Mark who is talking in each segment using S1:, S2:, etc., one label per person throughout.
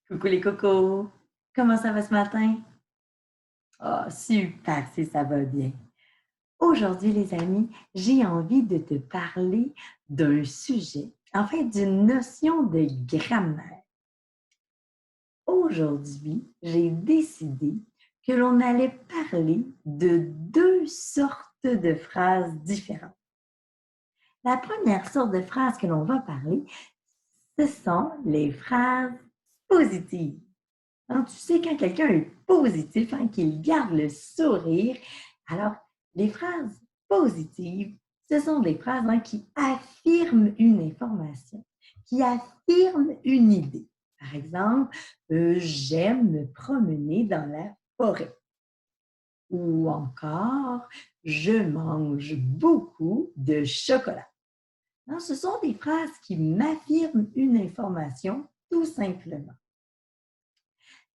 S1: Coucou les cocos! Comment ça va ce matin? Ah, super si ça va bien. Aujourd'hui, les amis, j'ai envie de te parler d'un sujet, en fait, d'une notion de grammaire. Aujourd'hui, j'ai décidé que l'on allait parler de deux sortes de phrases différentes. La première sorte de phrase que l'on va parler, ce sont les phrases positives. Hein, tu sais, quand quelqu'un est positif, hein, qu'il garde le sourire, alors les phrases positives, ce sont des phrases qui affirment une information, qui affirment une idée. Par exemple, j'aime me promener dans la forêt. Ou encore, je mange beaucoup de chocolat. Hein, ce sont des phrases qui m'affirment une information tout simplement.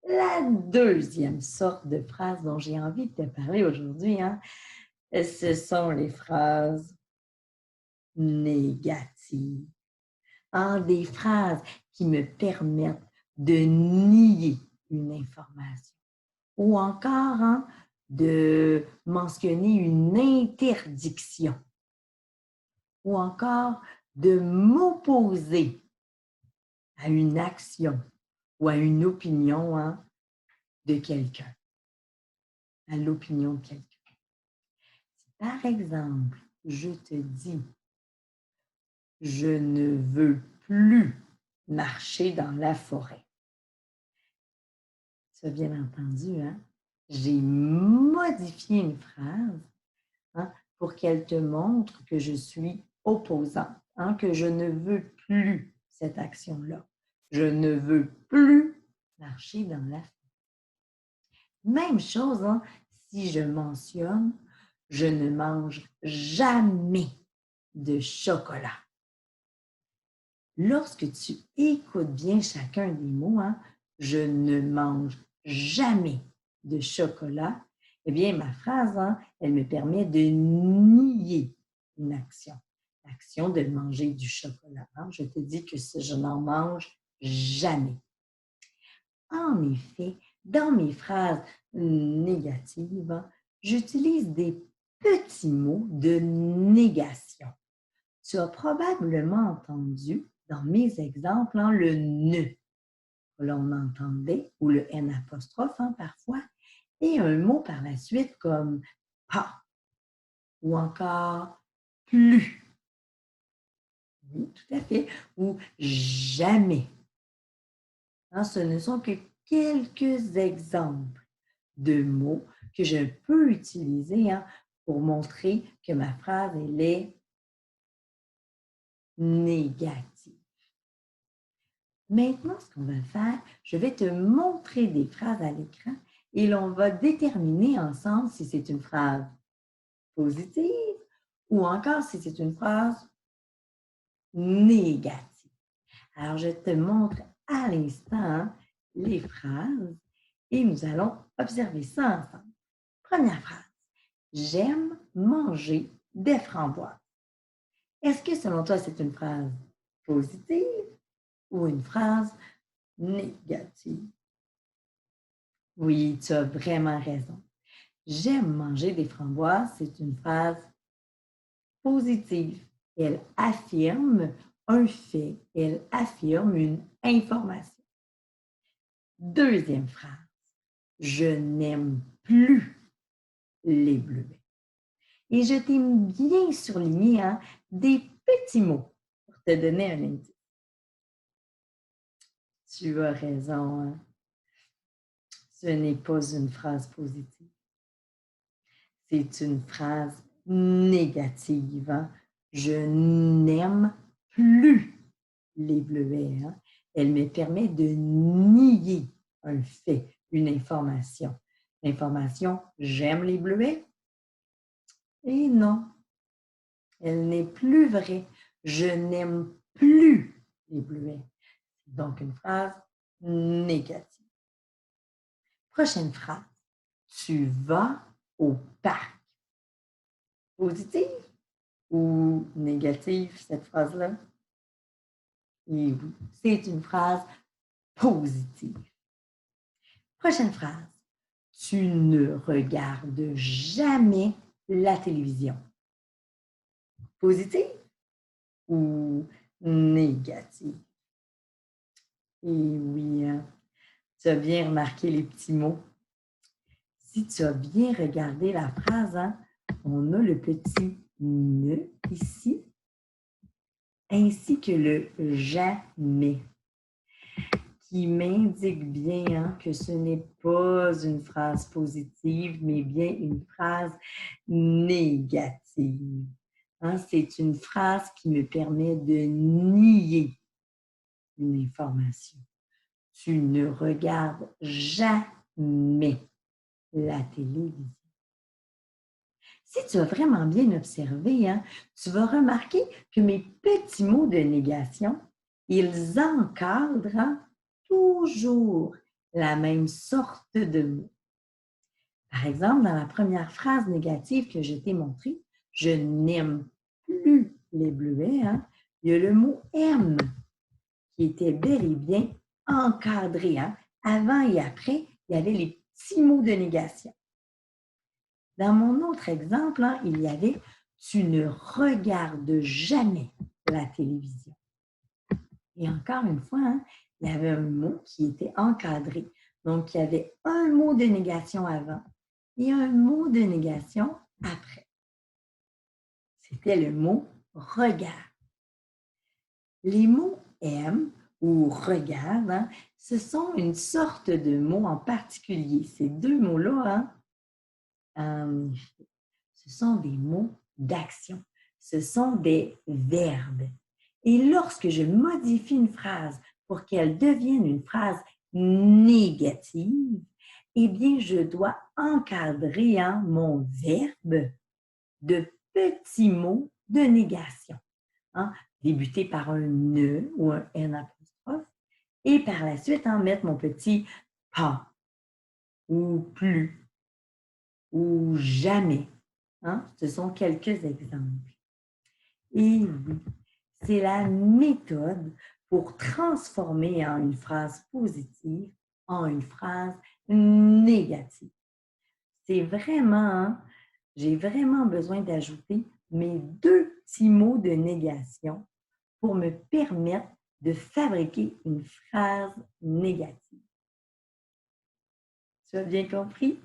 S1: La deuxième sorte de phrase dont j'ai envie de te parler aujourd'hui, ce sont les phrases négatives. Des phrases qui me permettent de nier une information ou encore de mentionner une interdiction ou encore de m'opposer à une action ou à une opinion de quelqu'un, à l'opinion de quelqu'un. Par exemple, je te dis, je ne veux plus marcher dans la forêt. Tu as bien entendu, j'ai modifié une phrase pour qu'elle te montre que je suis opposante, que je ne veux plus cette action-là. Je ne veux plus marcher dans la forêt. Même chose, si je mentionne, je ne mange jamais de chocolat. Lorsque tu écoutes bien chacun des mots, je ne mange jamais de chocolat, eh bien, ma phrase, elle me permet de nier une action. L'action de manger du chocolat. Je te dis que je n'en mange jamais. En effet, dans mes phrases négatives, j'utilise des petits mots de négation. Tu as probablement entendu dans mes exemples le ne que l'on entendait ou le n apostrophe parfois et un mot par la suite comme pas ou encore plus. Oui, tout à fait. Ou jamais. Ce ne sont que quelques exemples de mots que je peux utiliser pour montrer que ma phrase elle est négative. Maintenant, ce qu'on va faire, je vais te montrer des phrases à l'écran et l'on va déterminer ensemble si c'est une phrase positive ou encore si c'est une phrase négative. Alors, je te montre à l'instant les phrases et nous allons observer ça ensemble. Première phrase. J'aime manger des framboises. Est-ce que selon toi, c'est une phrase positive ou une phrase négative? Oui, tu as vraiment raison. J'aime manger des framboises, c'est une phrase positive. Elle affirme un fait, elle affirme une information. Deuxième phrase. Je n'aime plus les bleuets. Et je t'ai bien surligné des petits mots pour te donner un indice. Tu as raison, ce n'est pas une phrase positive. C'est une phrase négative. Je n'aime plus les bleuets. Elle me permet de nier un fait, une information. L'information, j'aime les bleuets. Et non, elle n'est plus vraie. Je n'aime plus les bleuets. Donc, une phrase négative. Prochaine phrase. Tu vas au parc. Positive ou négative, cette phrase-là? Et oui, c'est une phrase positive. Prochaine phrase. Tu ne regardes jamais la télévision. Positive ou négative? Et oui, hein, tu as bien remarqué les petits mots. Si tu as bien regardé la phrase, hein, on a le petit « ne » ici, ainsi que le « jamais » qui m'indique bien hein, que ce n'est pas une phrase positive, mais bien une phrase négative. Hein, c'est une phrase qui me permet de nier une information. Tu ne regardes jamais la télévision. Si tu as vraiment bien observé, hein, tu vas remarquer que mes petits mots de négation, ils encadrent hein, toujours la même sorte de mots. Par exemple, dans la première phrase négative que je t'ai montrée, je n'aime plus les bleuets, hein, il y a le mot aime qui était bel et bien encadré. Hein. Avant et après, il y avait les petits mots de négation. Dans mon autre exemple, hein, il y avait « Tu ne regardes jamais la télévision ». Et encore une fois, hein, il y avait un mot qui était encadré. Donc, il y avait un mot de négation avant et un mot de négation après. C'était le mot « regard ». Les mots « aime » ou « regarde hein, », ce sont une sorte de mots en particulier. Ces deux mots-là, hein, ce sont des mots d'action. Ce sont des verbes. Et lorsque je modifie une phrase pour qu'elle devienne une phrase négative, eh bien, je dois encadrer hein, mon verbe de petits mots de négation. Hein, débuter par un « ne » ou un « n » apostrophe et par la suite en mettre mon petit « pas » ou « plus » ou « jamais ». Hein, ce sont quelques exemples. Et oui, c'est la méthode pour transformer en une phrase positive en une phrase négative. C'est vraiment, hein, j'ai vraiment besoin d'ajouter mes deux petits mots de négation pour me permettre de fabriquer une phrase négative. Tu as bien compris?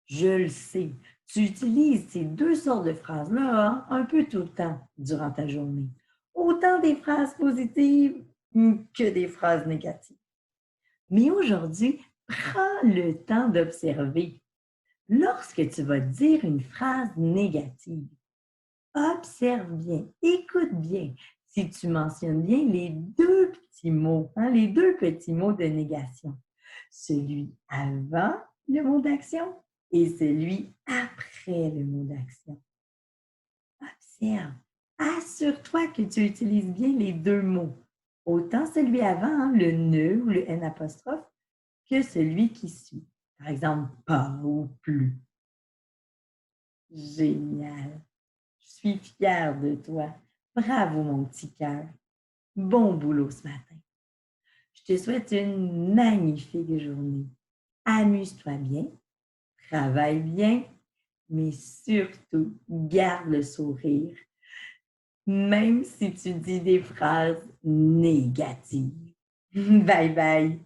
S1: Je le sais, tu utilises ces deux sortes de phrases-là hein, un peu tout le temps durant ta journée. Autant des phrases positives que des phrases négatives. Mais aujourd'hui, prends le temps d'observer. Lorsque tu vas dire une phrase négative, observe bien, écoute bien si tu mentionnes bien les deux petits mots, hein, les deux petits mots de négation. Celui avant le mot d'action et celui après le mot d'action. Observe. Assure-toi que tu utilises bien les deux mots. Autant celui avant, hein, le « ne » ou le « n » apostrophe, que celui qui suit. Par exemple, « pas » ou « plus ». Génial. Je suis fière de toi. Bravo, mon petit cœur. Bon boulot ce matin. Je te souhaite une magnifique journée. Amuse-toi bien, travaille bien, mais surtout, garde le sourire, même si tu dis des phrases négatives. Bye bye!